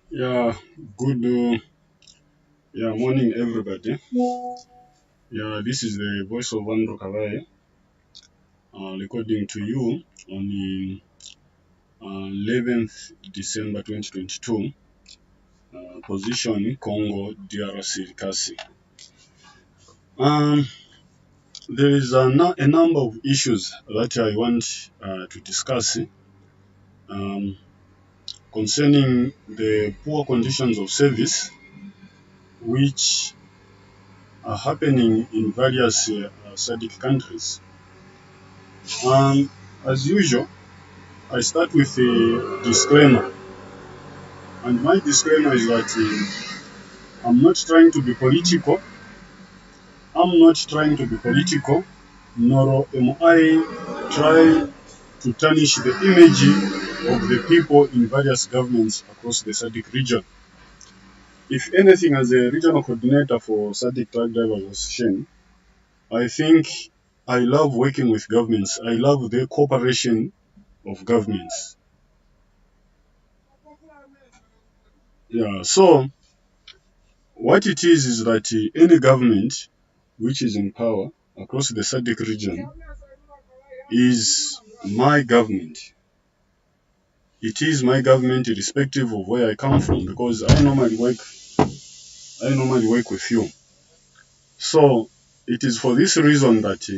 Yeah, good morning everybody. Yeah, this is the voice of Andrew Kavai, recording to you on the 11th December 2022, position Congo DRC Kasi. Um, there is a number of issues that I want to discuss um, concerning the poor conditions of service which are happening in various Sadc countries. Um, as usual, I start with a disclaimer, and my disclaimer is that I'm not trying to be political. I'm not trying to be political, nor am I trying to tarnish the image of the people in various governments across the SADC region. If anything, as a regional coordinator for SADC Truck Drivers Association, I think I love working with governments. I love the cooperation of governments. Yeah, so what it is that any government which is in power across the SADC region is my government. It is my government irrespective of where I come from because I normally work with you. So it is for this reason that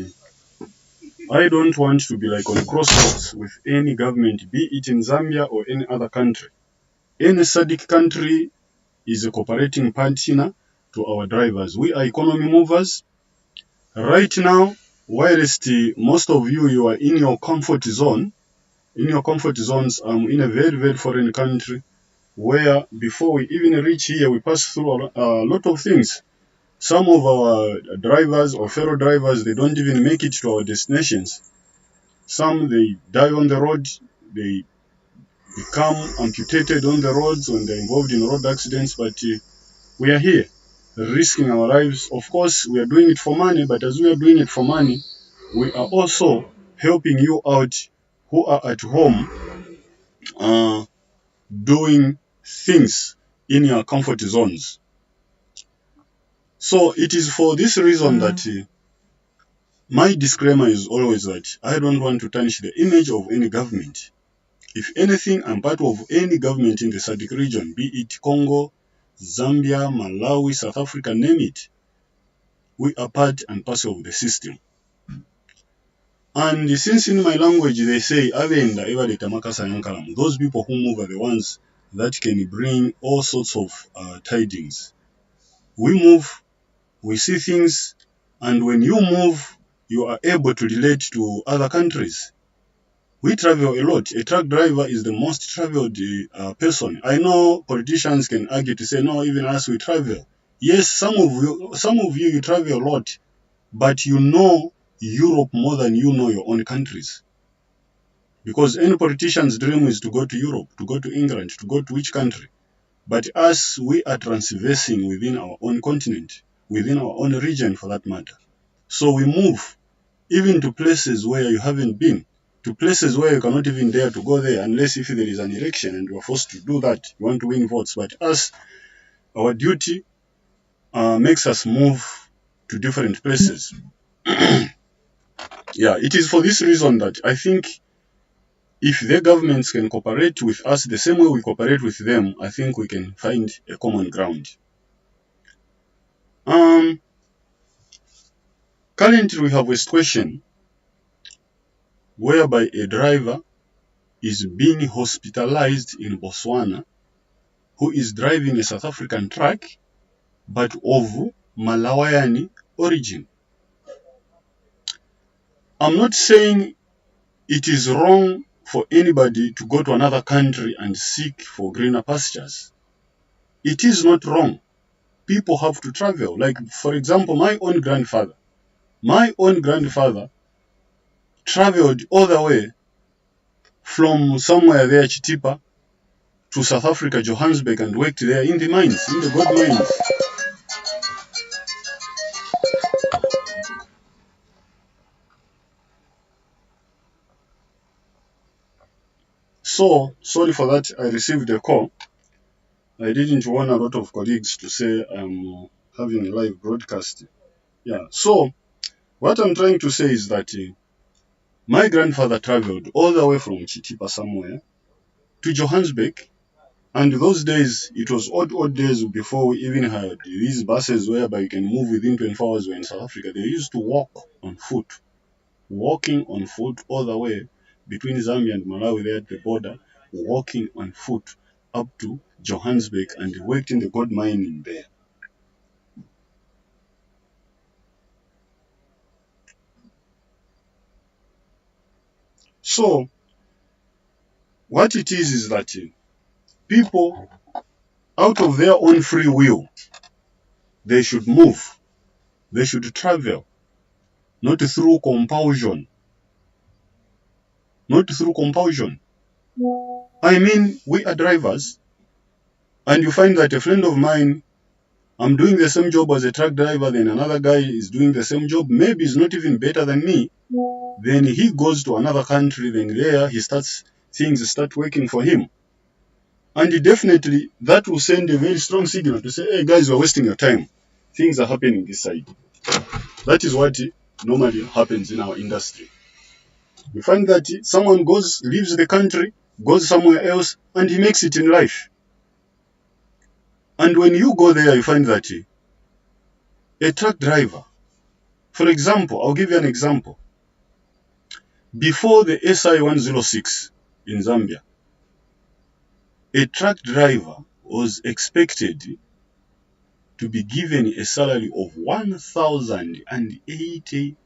I don't want to be like on crossroads with any government, be it in Zambia or any other country. Any SADC country is a cooperating partner to our drivers. We are economy movers. Right now, whilst most of you are in your comfort zone, in your comfort zones, I'm in a very, very foreign country where before we even reach here, we pass through a lot of things. Some of our drivers or fellow drivers, they don't even make it to our destinations. Some, they die on the road, they become amputated on the roads when they're involved in road accidents, but we are here risking our lives. Of course, we are doing it for money, but as we are doing it for money, we are also helping you out who are at home uh, doing things in your comfort zones. So it is for this reason that my disclaimer is always that I don't want to tarnish the image of any government. If anything, I'm part of any government in the SADC region, be it Congo, Zambia, Malawi, South Africa, name it. We are part and parcel of the system. And since in my language they say, "Abenda ebaleta makasa yankalamu," those people who move are the ones that can bring all sorts of tidings. We move, we see things, and when you move, you are able to relate to other countries. We travel a lot. A truck driver is the most traveled person. I know politicians can argue to say, no, even us, we travel. Yes, some of you travel a lot, but you know Europe more than you know your own countries. Because any politician's dream is to go to Europe, to go to England, to go to which country. But us, we are transversing within our own continent, within our own region for that matter. So we move even to places where you haven't been, to places where you cannot even dare to go there unless if there is an election and you are forced to do that, you want to win votes. But us, our duty makes us move to different places. Yeah, it is for this reason that I think if their governments can cooperate with us the same way we cooperate with them, I think we can find a common ground. Um, Currently, we have a situation whereby a driver is being hospitalized in Botswana who is driving a South African truck but of Malawian origin. I'm not saying it is wrong for anybody to go to another country and seek for greener pastures. It is not wrong. People have to travel. Like, for example, my own grandfather traveled all the way from somewhere there, Chitipa, to South Africa, Johannesburg, and worked there in the mines, in the gold mines. So, sorry for that, I received a call. I didn't want a lot of colleagues to say I'm having a live broadcast. Yeah, so what I'm trying to say is that my grandfather traveled all the way from Chitipa somewhere to Johannesburg. And those days, it was odd days before we even had these buses whereby you can move within 24 hours. Were in South Africa. They used to walk on foot, walking on foot all the way between Zambia and Malawi there at the border, walking on foot up to Johannesburg, and worked in the gold mining there. So what it is that people, out of their own free will, they should move, they should travel, not through compulsion, not through compulsion. I mean, we are drivers, and you find that a friend of mine, I'm doing the same job as a truck driver, then another guy is doing the same job, maybe is not even better than me. Then he goes to another country, then there things start working for him. And definitely that will send a very strong signal to say, hey guys, you're wasting your time. Things are happening this side. That is what normally happens in our industry. You find that someone leaves the country, goes somewhere else, and he makes it in life. And when you go there, you find that a truck driver, for example, I'll give you an example. Before the SI 106 in Zambia, a truck driver was expected to be given a salary of $1,080.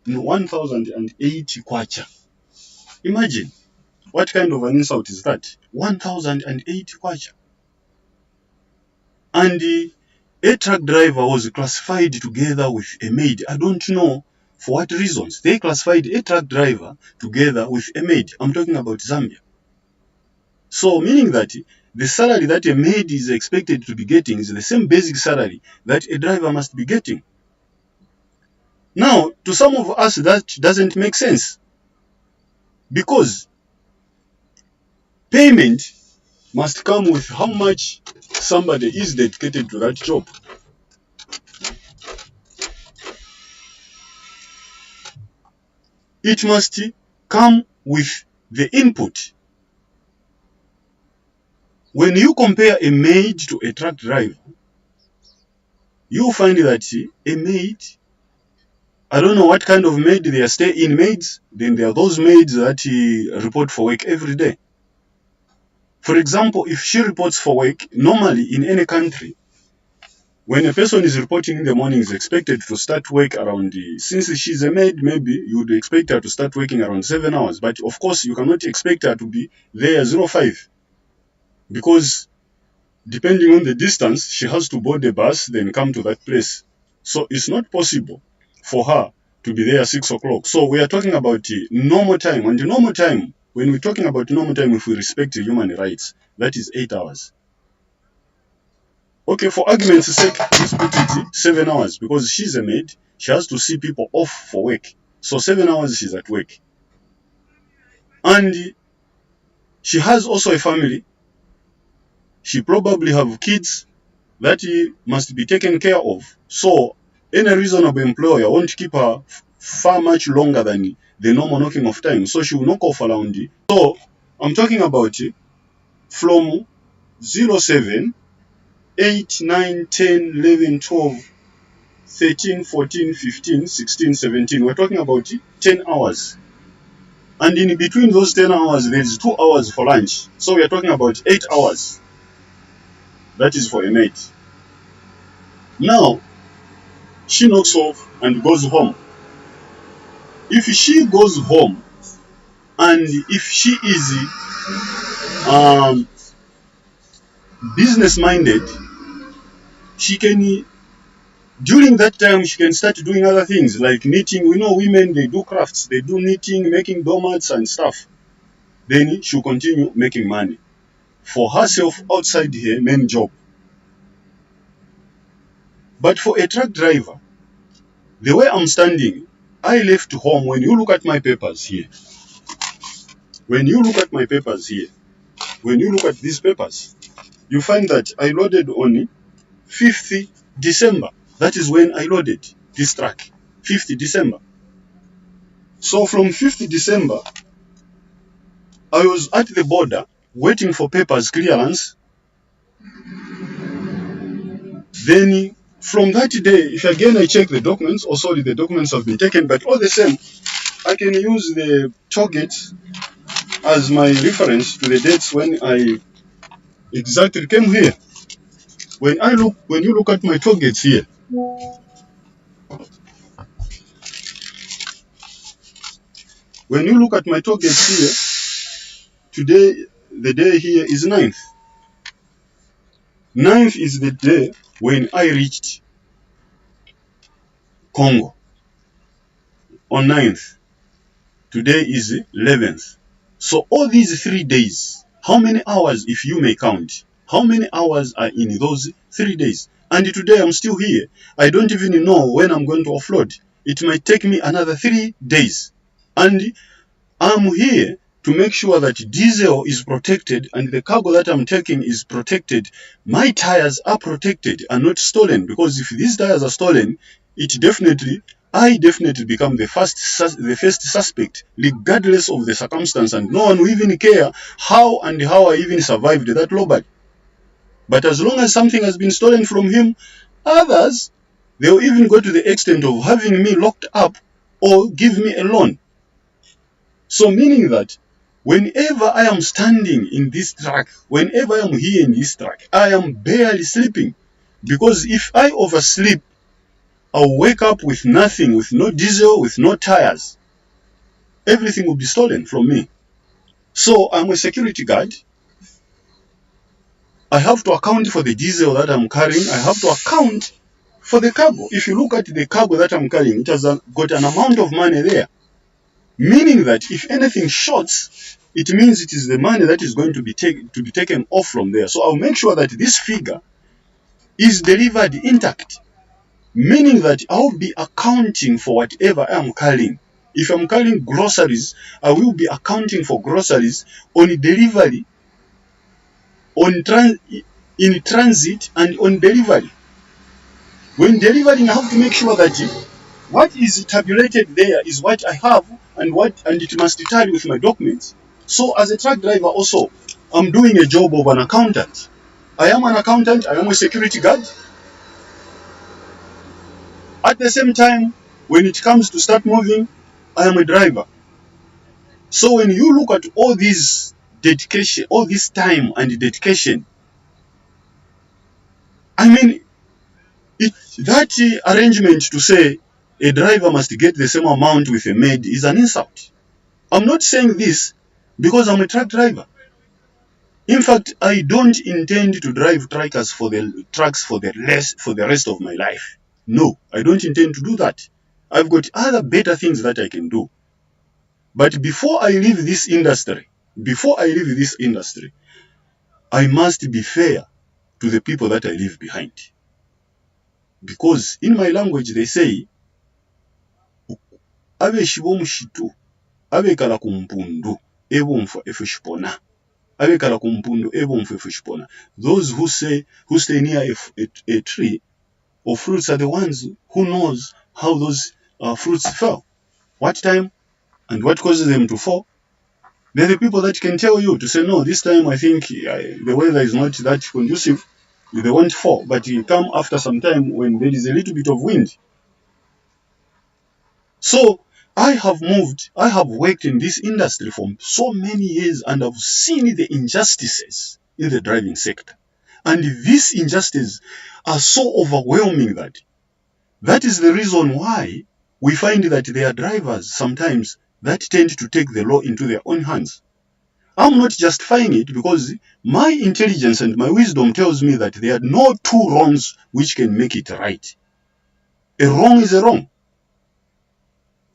No, 1,080 kwacha. Imagine, what kind of an insult is that? 1,080 kwacha. And a truck driver was classified together with a maid. I don't know for what reasons. They classified a truck driver together with a maid. I'm talking about Zambia. So meaning that the salary that a maid is expected to be getting is the same basic salary that a driver must be getting. Now, to some of us, that doesn't make sense, because payment must come with how much somebody is dedicated to that job. It must come with the input. When you compare a maid to a truck driver, you find that a maid, I don't know what kind of maid they are stay-in maids, then there are those maids that report for work every day. For example, if she reports for work, normally in any country, when a person is reporting in the morning, is expected to start work around, since she's a maid, maybe you would expect her to start working around 7 hours. But of course, you cannot expect her to be there 05, because depending on the distance, she has to board the bus, then come to that place. So it's not possible for her to be there 6 o'clock. So we are talking about normal time. And the normal time, when we're talking about normal time, if we respect human rights, that is 8 hours. Okay, for argument's sake, let's put it 7 hours, because she's a maid. She has to see people off for work. So 7 hours she's at work. And she has also a family. She probably have kids that must be taken care of. So any reasonable employer won't keep her far much longer than the normal knocking off time. So she will knock off around. So I'm talking about from 07, 8, 9, 10, 11, 12, 13, 14, 15, 16, 17. We're talking about 10 hours. And in between those 10 hours, there's 2 hours for lunch. So we are talking about 8 hours. That is for a maid. Now, she knocks off and goes home. If she goes home, and if she is business-minded, she can, during that time, she can start doing other things like knitting. We know women, they do crafts, they do knitting, making doormats and stuff. Then she'll continue making money for herself outside her main job. But for a truck driver, the way I'm standing, I left home. When you look at my papers here, when you look at these papers, you find that I loaded on 5th December. That is when I loaded this truck, 5th December. So from 5th December, I was at the border waiting for papers clearance. Then from that day, if again I check the documents, or sorry, the documents have been taken, but all the same, I can use the target as my reference to the dates when I exactly came here. When you look at my targets here, when you look at my targets here, today, the day here is 9th. 9th is the day when I reached Congo. On 9th. Today is 11th. So all these 3 days, how many hours, if you may count, how many hours are in those 3 days? And today I'm still here. I don't even know when I'm going to offload. It might take me another 3 days. And I'm here to make sure that diesel is protected and the cargo that I'm taking is protected. My tires are protected and not stolen, because if these tires are stolen, I definitely become the first suspect, regardless of the circumstance, and no one will even care how I even survived that robbery. But as long as something has been stolen from him, others, they'll even go to the extent of having me locked up or give me a loan. So meaning that whenever I am standing in this truck, whenever I am here in this truck, I am barely sleeping. Because if I oversleep, I'll wake up with nothing, with no diesel, with no tires. Everything will be stolen from me. So I'm a security guard. I have to account for the diesel that I'm carrying. I have to account for the cargo. If you look at the cargo that I'm carrying, it has got an amount of money there. Meaning that if anything shorts, it means it is the money that is going to be taken off from there. So I'll make sure that this figure is delivered intact. Meaning that I'll be accounting for whatever I'm carrying. If I'm carrying groceries, I will be accounting for groceries on delivery, in transit, and on delivery. When delivering, I have to make sure that what is tabulated there is what I have, and it must tally with my documents. So as a truck driver also, I'm doing a job of an accountant. I am an accountant, I am a security guard. At the same time, when it comes to start moving, I am a driver. So when you look at all this dedication, all this time and dedication, I mean, that arrangement to say a driver must get the same amount with a maid is an insult. I'm not saying this because I'm a truck driver. In fact, I don't intend to drive trucks for the rest of my life. No, I don't intend to do that. I've got other better things that I can do. But before I leave this industry, I must be fair to the people that I leave behind. Because in my language they say, abeshi bomushitu abekala kumpundu ebumfa efushipona. Abekala kumpundu ebumfa efushipona. Those who stay near a tree or fruits are the ones who knows how those fruits fell, what time and what causes them to fall. They're the people that can tell you to say, no, this time I think the weather is not that conducive. They won't fall, but you come after some time when there is a little bit of wind. So I have worked in this industry for so many years, and I've seen the injustices in the driving sector. And these injustices are so overwhelming that is the reason why we find that there are drivers sometimes that tend to take the law into their own hands. I'm not justifying it, because my intelligence and my wisdom tells me that there are no two wrongs which can make it right. A wrong is a wrong.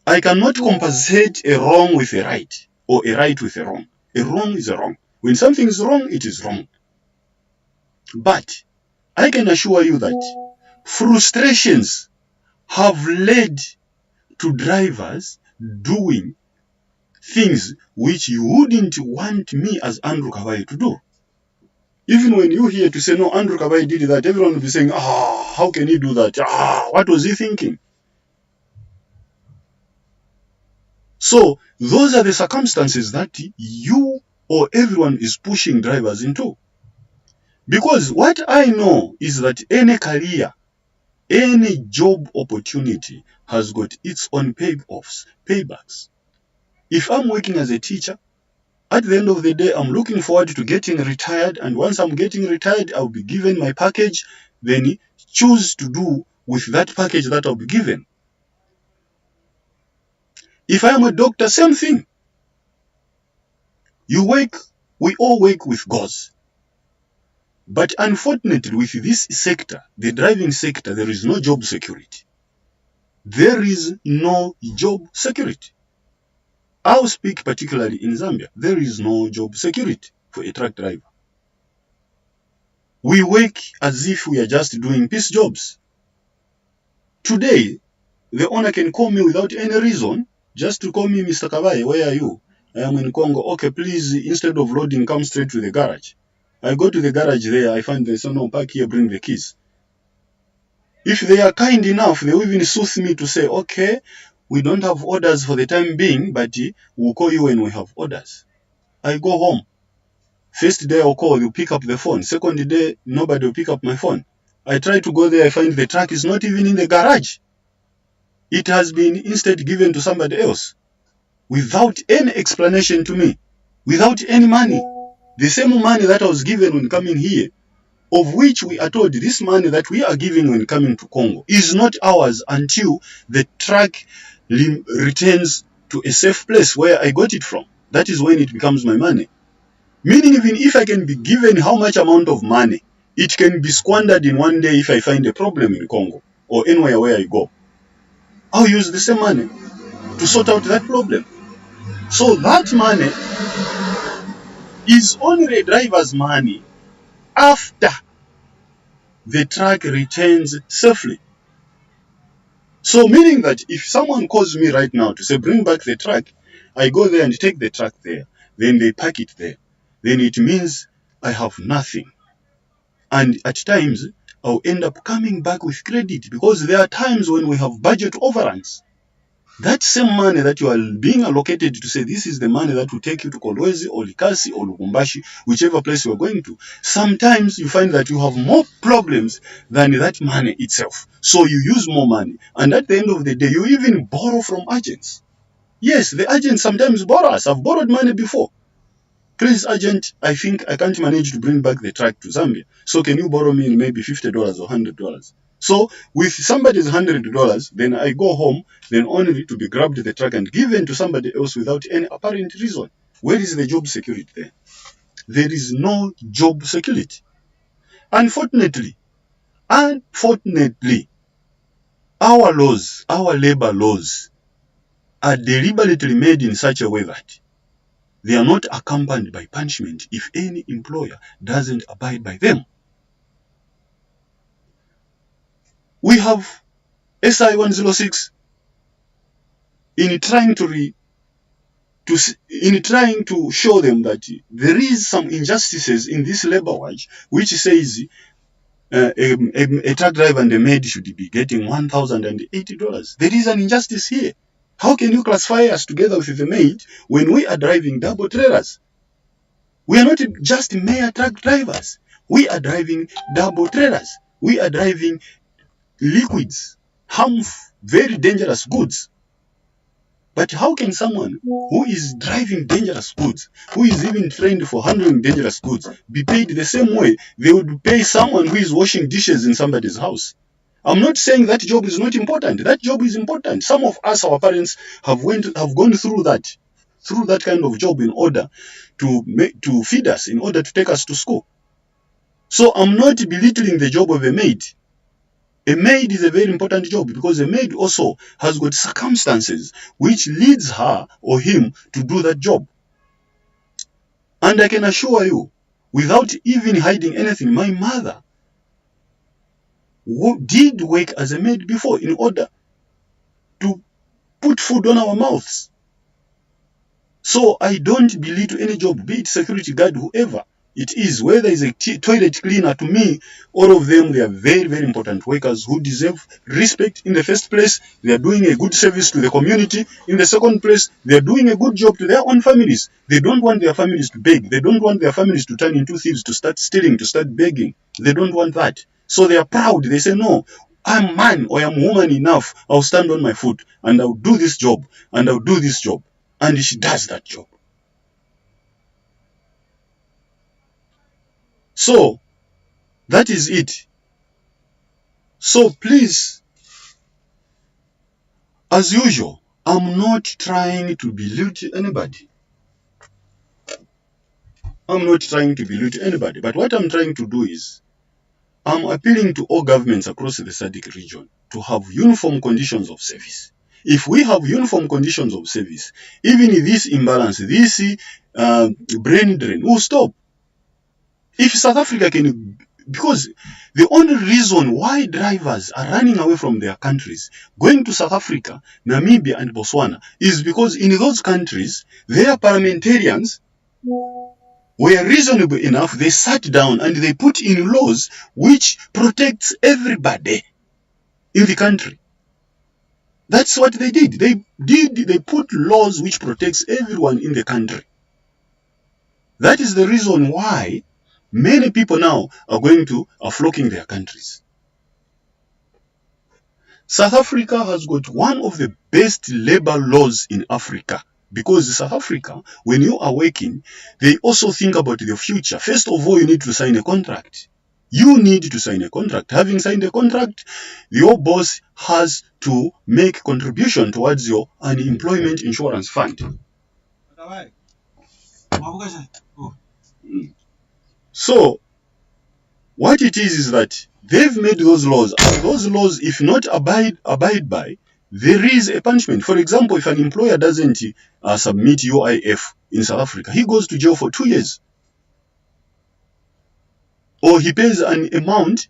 I cannot compensate a wrong with a right, or a right with a wrong. A wrong is a wrong. When something is wrong, it is wrong. But I can assure you that frustrations have led to drivers doing things which you wouldn't want me as Andrew Kavai to do. Even when you hear to say, no, Andrew Kabai did that, everyone will be saying, how can he do that? What was he thinking? So those are the circumstances that you or everyone is pushing drivers into. Because what I know is that any career, any job opportunity has got its own paybacks. If I'm working as a teacher, at the end of the day, I'm looking forward to getting retired. And once I'm getting retired, I'll be given my package. Then choose to do with that package that I'll be given. If I am a doctor, same thing. We all work with goals. But unfortunately, with this sector, the driving sector, there is no job security. There is no job security. I'll speak particularly in Zambia. There is no job security for a truck driver. We work as if we are just doing piece jobs. Today, the owner can call me without any reason, just to call me, Mr. Kabai, where are you? I am in Congo. Okay, please, instead of loading, come straight to the garage. I go to the garage there, I find there's no park here, bring the keys. If they are kind enough, they will even soothe me to say, okay, we don't have orders for the time being, but we'll call you when we have orders. I go home. First day I'll call, you pick up the phone. Second day, nobody will pick up my phone. I try to go there, I find the truck is not even in the garage. It has been instead given to somebody else without any explanation to me, without any money. The same money that I was given when coming here, of which we are told this money that we are giving when coming to Congo is not ours until the truck returns to a safe place where I got it from. That is when it becomes my money. Meaning, even if I can be given how much amount of money, it can be squandered in one day if I find a problem in Congo or anywhere where I go. I'll use the same money to sort out that problem. So that money is only the driver's money after the truck returns safely. So meaning that if someone calls me right now to say, bring back the truck, I go there and take the truck there. Then they pack it there. Then it means I have nothing. And at times, I'll end up coming back with credit because there are times when we have budget overruns. That same money that you are being allocated to say, this is the money that will take you to Kolwezi or Likasi or Lubumbashi, whichever place you are going to. Sometimes you find that you have more problems than that money itself. So you use more money. And at the end of the day, you even borrow from agents. Yes, the agents sometimes borrow us. I've borrowed money before. Please, agent, I think I can't manage to bring back the truck to Zambia. So can you borrow me maybe $50 or $100? So with somebody's $100, then I go home, then only to be grabbed the truck and given to somebody else without any apparent reason. Where is the job security there? There is no job security. Unfortunately, our laws, our labor laws, are deliberately made in such a way that they are not accompanied by punishment if any employer doesn't abide by them. We have SI 106 in trying to show them that there is some injustices in this labor wage, which says a truck driver and a maid should be getting $1,080. There is an injustice here. How can you classify us together with the maid when we are driving double trailers? We are not just mere truck drivers. We are driving double trailers. We are driving liquids, harmful, very dangerous goods. But how can someone who is driving dangerous goods, who is even trained for handling dangerous goods, be paid the same way they would pay someone who is washing dishes in somebody's house? I'm not saying that job is not important. That job is important. Some of us, our parents, have gone through that kind of job in order to feed us, in order to take us to school. So I'm not belittling the job of a maid. A maid is a very important job because a maid also has got circumstances which leads her or him to do that job. And I can assure you, without even hiding anything, my mother did work as a maid before in order to put food on our mouths. So I don't belittle any job, be it security guard, whoever. it is. Where there is a toilet cleaner, to me, all of them, they are very, very important workers who deserve respect in the first place. They are doing a good service to the community. In the second place, they are doing a good job to their own families. They don't want their families to beg. They don't want their families to turn into thieves, to start stealing, to start begging. They don't want that. So they are proud. They say, no, I'm man or I'm woman enough. I'll stand on my foot and I'll do this job and I'll do this job. And she does that job. So, that is it. So please, as usual, I'm not trying to belittle anybody. I'm not trying to belittle anybody. But what I'm trying to do is, I'm appealing to all governments across the Sadc region to have uniform conditions of service. If we have uniform conditions of service, even this imbalance, this brain drain will stop. If South Africa can, because the only reason why drivers are running away from their countries, going to South Africa, Namibia and Botswana, is because in those countries, their parliamentarians were reasonable enough. They sat down and they put in laws which protects everybody in the country. That's what they did. They put laws which protects everyone in the country. That is the reason why many people now are flocking their countries. South Africa has got one of the best labor laws in Africa, because South Africa, when you are working, they also think about the future. First of all, you need to sign a contract. You need to sign a contract. Having signed a contract, your boss has to make contribution towards your unemployment insurance fund. So, what it is that they've made those laws, and those laws, if not abide by, there is a punishment. For example, if an employer doesn't submit UIF in South Africa, he goes to jail for 2 years. Or he pays an amount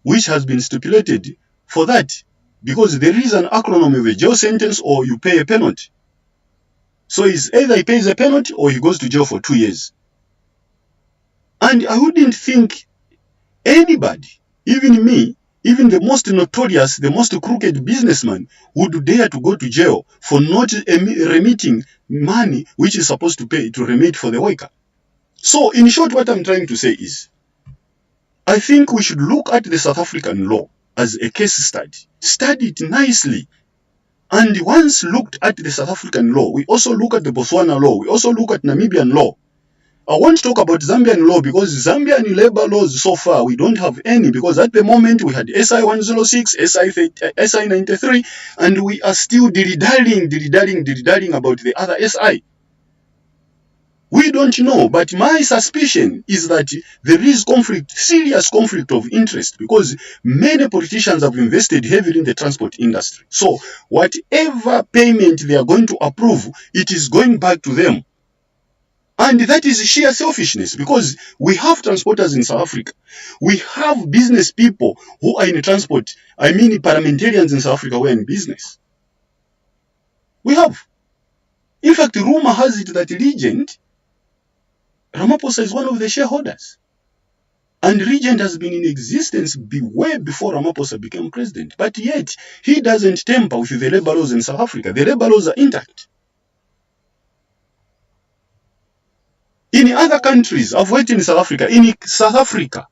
which has been stipulated for that, because there is an acronym of a jail sentence, or you pay a penalty. So it's either he pays a penalty or he goes to jail for 2 years. And I wouldn't think anybody, even me, even the most notorious, the most crooked businessman, would dare to go to jail for not remitting money which is supposed to remit for the worker. So in short, what I'm trying to say is, I think we should look at the South African law as a case study. Study it nicely. And once looked at the South African law, we also look at the Botswana law. We also look at Namibian law. I want to talk about Zambian law, because Zambian labor laws so far, we don't have any, because at the moment we had SI 106, SI 93, and we are still dilly-dallying about the other SI. We don't know, but my suspicion is that there is serious conflict of interest, because many politicians have invested heavily in the transport industry. So whatever payment they are going to approve, it is going back to them. And that is sheer selfishness, because we have transporters in South Africa. We have business people who are in transport. I mean, parliamentarians in South Africa who are in business. We have. In fact, rumor has it that Regent Ramaphosa is one of the shareholders. And Regent has been in existence way before Ramaphosa became president. But yet, he doesn't tamper with the labor laws in South Africa. The labor laws are intact. In other countries, I've worked in South Africa. In South Africa,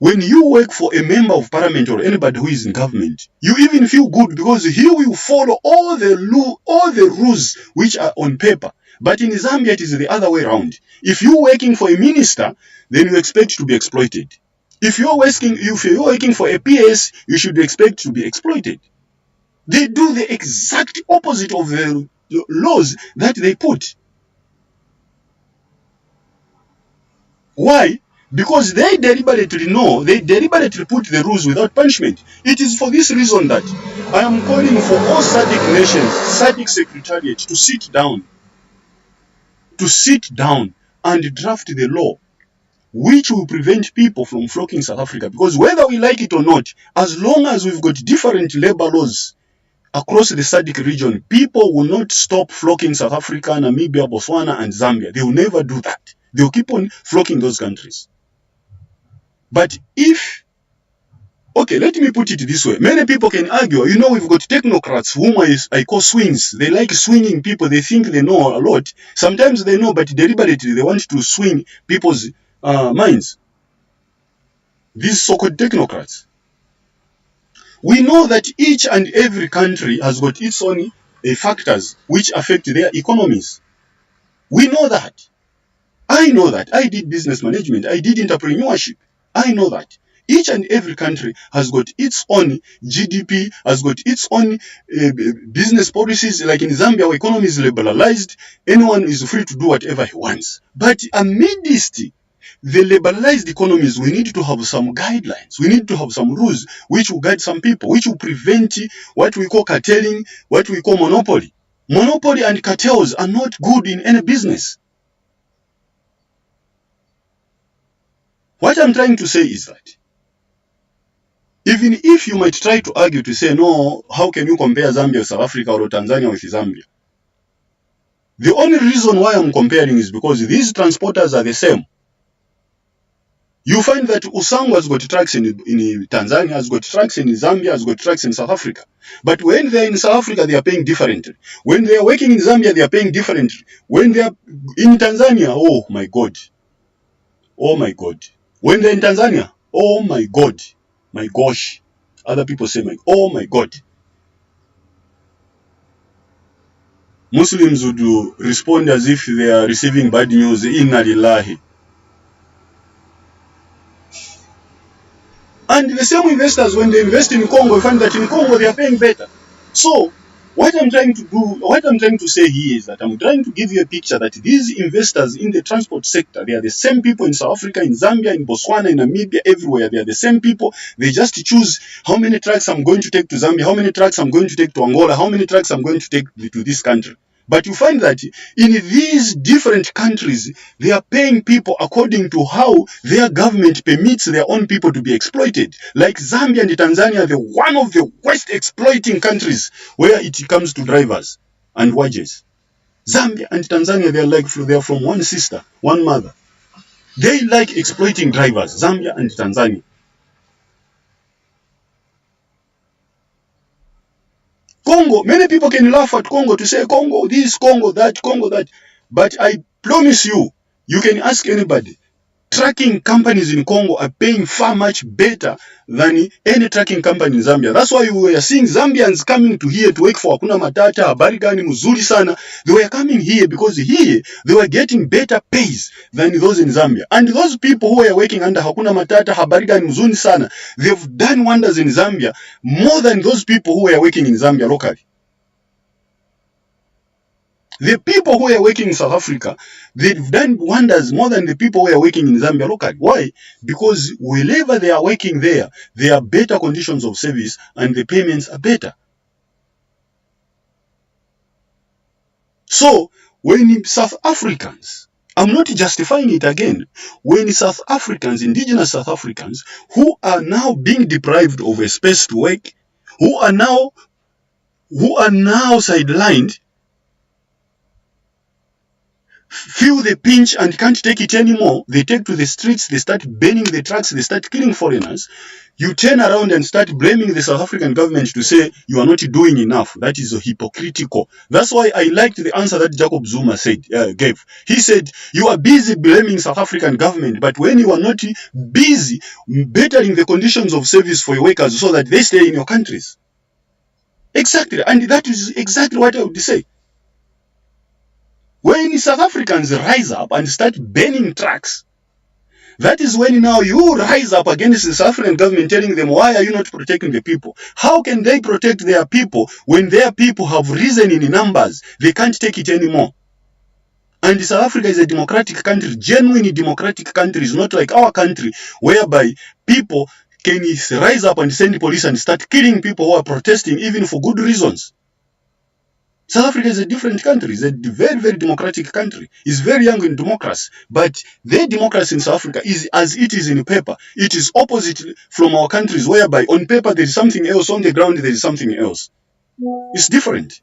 when you work for a member of parliament or anybody who is in government, you even feel good, because he will follow all the rules which are on paper. But in Zambia, it is the other way around. If you're working for a minister, then you expect to be exploited. If you're working for a PS, you should expect to be exploited. They do the exact opposite of the laws that they put. Why? Because they deliberately put the rules without punishment. It is for this reason that I am calling for all Sadc nations, Sadc Secretariat, to sit down and draft the law which will prevent people from flocking South Africa. Because whether we like it or not, as long as we've got different labor laws across the Sadc region, people will not stop flocking South Africa, Namibia, Botswana, and Zambia. They will never do that. They'll keep on flocking those countries. But if, okay, let me put it this way. Many people can argue, we've got technocrats whom I call swings. They like swinging people. They think they know a lot. Sometimes they know, but deliberately they want to swing people's minds. These so-called technocrats. We know that each and every country has got its own factors which affect their economies. We know that. I know that. I did business management. I did entrepreneurship. I know that. Each and every country has got its own GDP, has got its own business policies. Like in Zambia, our economy is liberalized. Anyone is free to do whatever he wants. But amidst the liberalized economies, we need to have some guidelines. We need to have some rules which will guide some people, which will prevent what we call cartelling, what we call monopoly. Monopoly and cartels are not good in any business. What I'm trying to say is that even if you might try to argue to say, no, how can you compare Zambia with South Africa or Tanzania with Zambia? The only reason why I'm comparing is because these transporters are the same. You find that Usangu has got trucks in Tanzania, has got trucks in Zambia, has got trucks in South Africa. But when they're in South Africa, they are paying differently. When they are working in Zambia, they are paying differently. When they are in Tanzania, oh my God. Oh my God. When they're in Tanzania, oh my God. My gosh. Other people say, oh my God. Muslims would respond as if they are receiving bad news. Inna lillahi. And the same investors, when they invest in Congo, find that in Congo they are paying better. So, what I'm trying to say here is that I'm trying to give you a picture that these investors in the transport sector, they are the same people in South Africa, in Zambia, in Botswana, in Namibia, everywhere. They are the same people. They just choose how many trucks I'm going to take to Zambia, how many trucks I'm going to take to Angola, how many trucks I'm going to take to this country. But you find that in these different countries, they are paying people according to how their government permits their own people to be exploited. Like Zambia and Tanzania, they're one of the worst exploiting countries where it comes to drivers and wages. Zambia and Tanzania, they are from one sister, one mother. They like exploiting drivers, Zambia and Tanzania. Congo, many people can laugh at Congo to say Congo this, Congo that, Congo that. But I promise you, you can ask anybody. Trucking companies in Congo are paying far much better than any trucking company in Zambia. That's why we are seeing Zambians coming to here to work for Hakuna Matata, habari gani mzuri sana. They were coming here because here they were getting better pays than those in Zambia. And those people who are working under Hakuna Matata, habari gani mzuri sana, they've done wonders in Zambia more than those people who are working in Zambia locally. The people who are working in South Africa, they've done wonders more than the people who are working in Zambia locally. Why? Because wherever they are working there are better conditions of service and the payments are better. So, when South Africans, I'm not justifying it again, when South Africans, indigenous South Africans, who are now being deprived of a space to work, who are now sidelined, feel the pinch and can't take it anymore, they take to the streets, they start burning the trucks, they start killing foreigners. You turn around and start blaming the South African government to say you are not doing enough. That is hypocritical. That's why I liked the answer that Jacob Zuma gave. He said, you are busy blaming South African government, but when you are not busy bettering the conditions of service for your workers so that they stay in your countries. Exactly. And that is exactly what I would say. When South Africans rise up and start burning trucks, that is when now you rise up against the South African government telling them, why are you not protecting the people? How can they protect their people when their people have risen in numbers? They can't take it anymore. And South Africa is a democratic country, genuinely democratic country. It's not like our country, whereby people can rise up and send the police and start killing people who are protesting, even for good reasons. South Africa is a different country. It's a very, very democratic country. It's very young in democracy. But their democracy in South Africa is as it is in paper. It is opposite from our countries, whereby on paper there is something else, on the ground there is something else. It's different.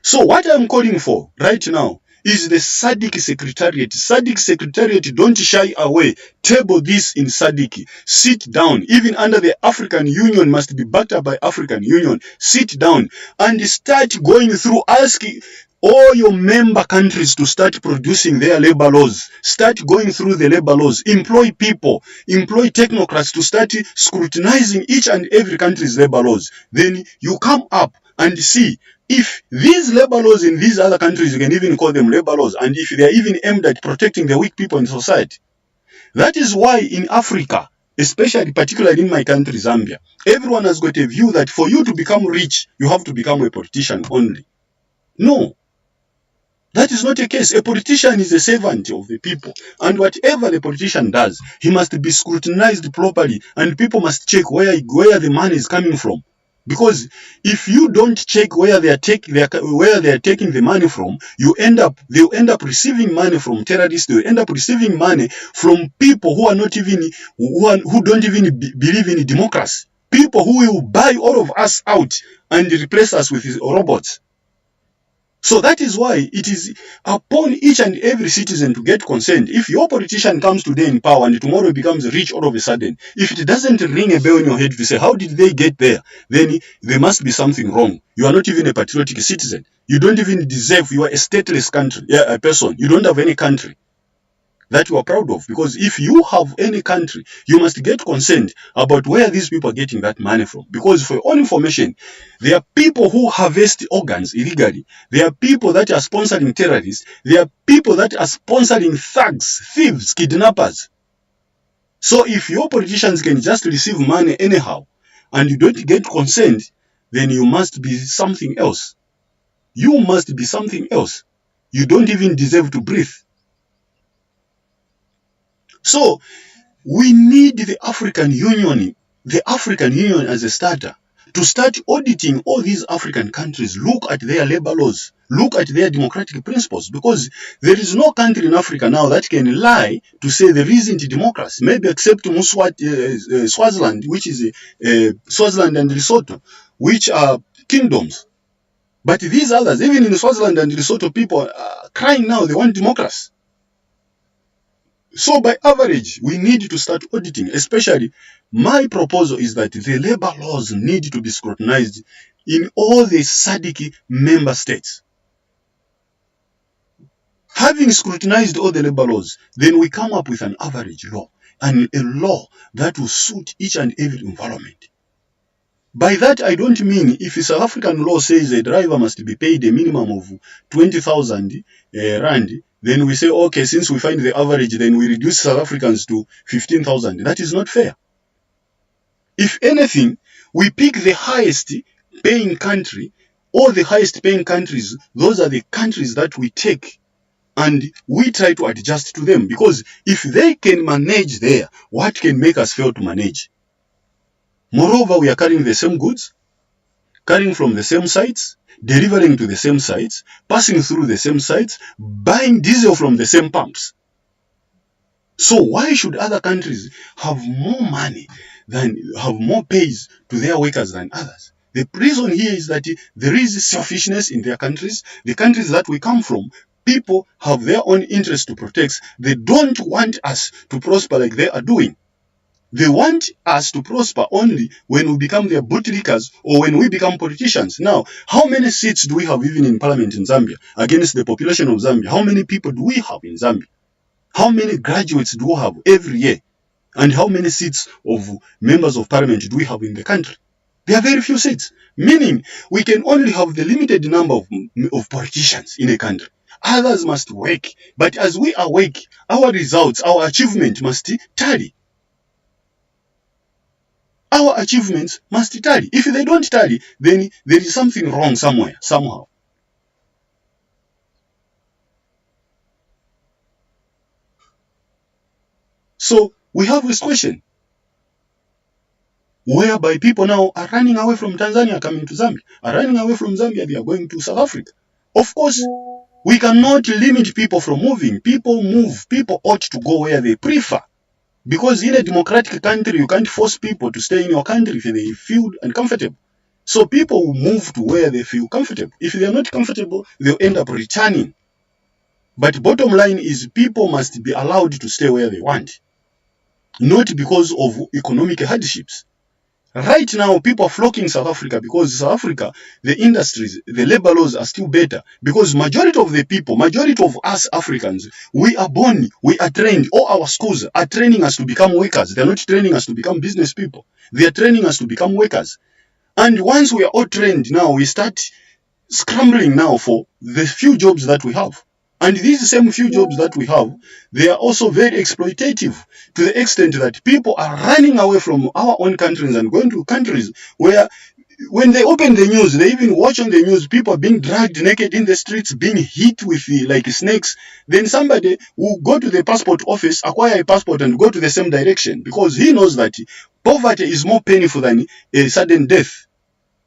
So what I'm calling for right now is the Sadc Secretariat. Sadc Secretariat, don't shy away. Table this in Sadc. Sit down. Even under the African Union, must be backed up by African Union. Sit down and start going through, asking all your member countries to start producing their labor laws. Start going through the labor laws. Employ people, employ technocrats to start scrutinizing each and every country's labor laws. Then you come up and see if these labor laws in these other countries, you can even call them labor laws, and if they are even aimed at protecting the weak people in society. That is why in Africa, especially particularly in my country, Zambia, everyone has got a view that for you to become rich, you have to become a politician only. No. That is not the case. A politician is a servant of the people. And whatever the politician does, he must be scrutinized properly. And people must check where the money is coming from. Because if you don't check where they are taking the money from, they'll end up receiving money from terrorists. They'll end up receiving money from people who don't even believe in democracy. People who will buy all of us out and replace us with robots. So that is why it is upon each and every citizen to get concerned. If your politician comes today in power and tomorrow becomes rich all of a sudden, if it doesn't ring a bell in your head to say, how did they get there? Then there must be something wrong. You are not even a patriotic citizen. You don't even deserve, you are a stateless person. You don't have any country that you are proud of. Because if you have any country, you must get concerned about where these people are getting that money from. Because for your own information, there are people who harvest organs illegally. There are people that are sponsoring terrorists. There are people that are sponsoring thugs, thieves, kidnappers. So if your politicians can just receive money anyhow, and you don't get concerned, then you must be something else. You must be something else. You don't even deserve to breathe. So we need the African Union as a starter, to start auditing all these African countries. Look at their labor laws, look at their democratic principles, because there is no country in Africa now that can lie to say there isn't democracy, maybe except Swaziland, which is Swaziland and Lesotho, which are kingdoms. But these others, even in Swaziland and Lesotho, people are crying now, they want democracy. So by average, we need to start auditing. Especially, my proposal is that the labor laws need to be scrutinized in all the Sadc member states. Having scrutinized all the labor laws, then we come up with an average law, and a law that will suit each and every environment. By that, I don't mean if a South African law says a driver must be paid a minimum of 20,000 rand, then we say, okay, since we find the average, then we reduce South Africans to 15,000. That is not fair. If anything, we pick the highest paying country, or the highest paying countries. Those are the countries that we take, and we try to adjust to them. Because if they can manage there, what can make us fail to manage? Moreover, we are carrying the same goods, carrying from the same sites, delivering to the same sites, passing through the same sites, buying diesel from the same pumps. So why should other countries have more money have more pays to their workers than others? The reason here is that there is selfishness in their countries. The countries that we come from, people have their own interest to protect. They don't want us to prosper like they are doing. They want us to prosper only when we become their bootlickers or when we become politicians. Now, how many seats do we have even in parliament in Zambia against the population of Zambia? How many people do we have in Zambia? How many graduates do we have every year? And how many seats of members of parliament do we have in the country? There are very few seats, meaning we can only have the limited number of politicians in a country. Others must work, but as we are working, our results, our achievement must tally. Our achievements must tally. If they don't tally, then there is something wrong somewhere, somehow. So we have this question, whereby people now are running away from Tanzania, coming to Zambia, are running away from Zambia, they are going to South Africa. Of course, we cannot limit people from moving. People move. People ought to go where they prefer. Because in a democratic country, you can't force people to stay in your country if they feel uncomfortable. So people will move to where they feel comfortable. If they are not comfortable, they'll end up returning. But bottom line is people must be allowed to stay where they want, not because of economic hardships. Right now, people are flocking South Africa because South Africa, the industries, the labor laws are still better. Because majority of the people, majority of us Africans, we are born, we are trained. All our schools are training us to become workers. They're not training us to become business people. They are training us to become workers. And once we are all trained now, we start scrambling now for the few jobs that we have. And these same few jobs that we have, they are also very exploitative to the extent that people are running away from our own countries and going to countries where when they open the news, they even watch on the news, people being dragged naked in the streets, being hit with like snakes. Then somebody will go to the passport office, acquire a passport and go to the same direction because he knows that poverty is more painful than a sudden death.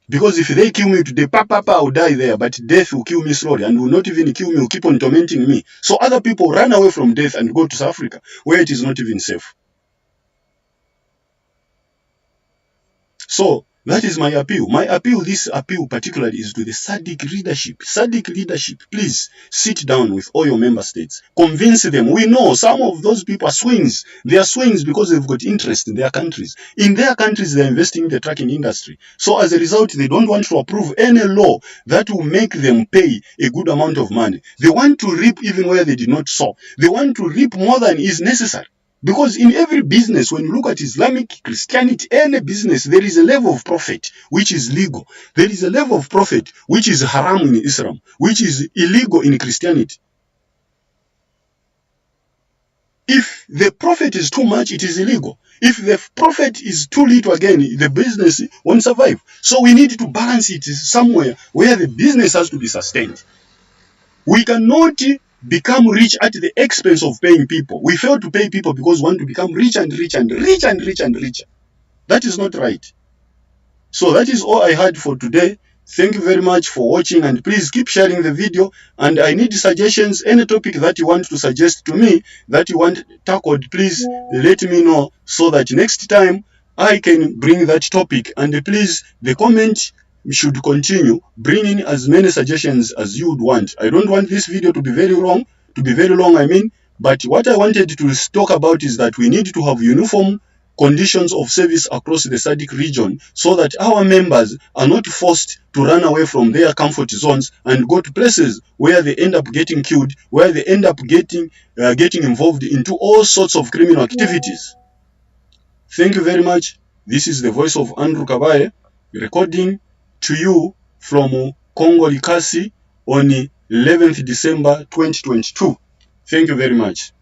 Because if they kill me today, I'll die there, but death will kill me slowly and will not even kill me, will keep on tormenting me. So other people run away from death and go to South Africa, where it is not even safe. So that is my appeal. My appeal, this appeal particularly, is to the Sadc leadership. Sadc leadership, please sit down with all your member states. Convince them. We know some of those people are swings. They are swings because they've got interest in their countries. In their countries, they're investing in the trucking industry. So as a result, they don't want to approve any law that will make them pay a good amount of money. They want to reap even where they did not sow. They want to reap more than is necessary. Because in every business, when you look at Islamic, Christianity, any business, there is a level of profit which is legal. There is a level of profit which is haram in Islam, which is illegal in Christianity. If the profit is too much, it is illegal. If the profit is too little, again, the business won't survive. So we need to balance it somewhere where the business has to be sustained. We cannot become rich at the expense of paying people. We fail to pay people because we want to become rich and rich and rich and rich and richer. That is not right. So that is all I had for today. Thank you very much for watching, and please keep sharing the video. And I need suggestions. Any topic that you want to suggest to me that you want tackled, please let me know so that next time I can bring that topic. And please, the comment should continue bringing as many suggestions as you would want. I don't want this video to be very long, but what I wanted to talk about is that we need to have uniform conditions of service across the Sadc region so that our members are not forced to run away from their comfort zones and go to places where they end up getting killed, where they end up getting involved into all sorts of criminal activities. Thank you very much. This is the voice of Andrew Kabaye recording to you from Congo Likasi on 11th December 2022. Thank you very much.